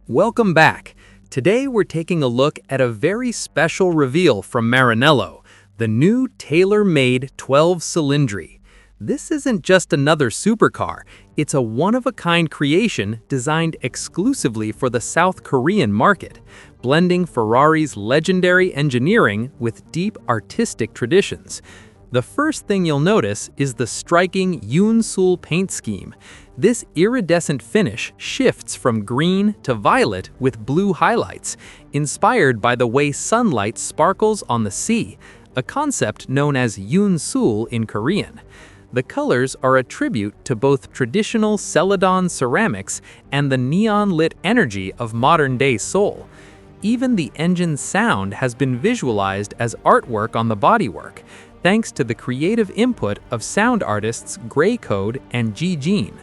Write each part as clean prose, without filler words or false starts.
Welcome back. Today we're taking a look at a very special reveal from Maranello, the new Tailor Made 12Cilindri. This isn't just another supercar, it's a one-of-a-kind creation designed exclusively for the South Korean market, blending Ferrari's legendary engineering with deep artistic traditions. The first thing you'll notice is the striking Yoonseul paint scheme. This iridescent finish shifts from green to violet with blue highlights, inspired by the way sunlight sparkles on the sea, a concept known as Yoonseul in Korean. The colors are a tribute to both traditional Celadon ceramics and the neon-lit energy of modern-day Seoul. Even the engine's sound has been visualized as artwork on the bodywork, thanks to the creative input of sound artists Gray Code and Ji-Jin.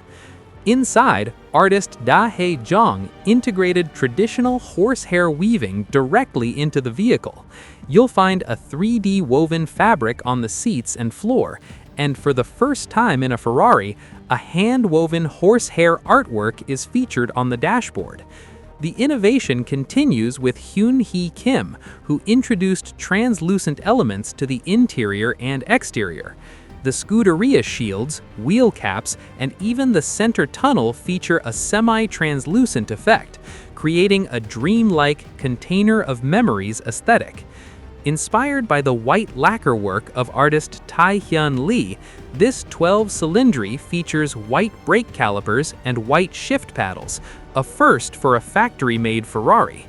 Inside, artist Da-Hae Jong integrated traditional horsehair weaving directly into the vehicle. You'll find a 3D woven fabric on the seats and floor, and for the first time in a Ferrari, a hand-woven horsehair artwork is featured on the dashboard. The innovation continues with Hyun-hee Kim, who introduced translucent elements to the interior and exterior. The Scuderia shields, wheel caps, and even the center tunnel feature a semi-translucent effect, creating a dreamlike container of memories aesthetic. Inspired by the white lacquer work of artist Tae-hyun Lee, this 12Cilindri features white brake calipers and white shift paddles, a first for a factory-made Ferrari.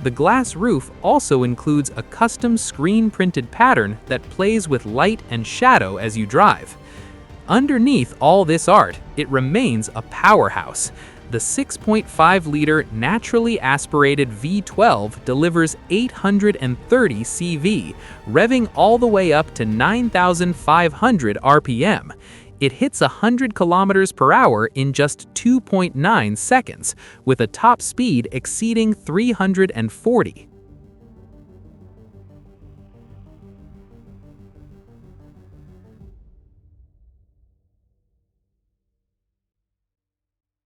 The glass roof also includes a custom screen-printed pattern that plays with light and shadow as you drive. Underneath all this art, it remains a powerhouse. The 6.5-liter naturally aspirated V12 delivers 830 CV, revving all the way up to 9,500 RPM. It hits 100 kilometers per hour in just 2.9 seconds, with a top speed exceeding 340.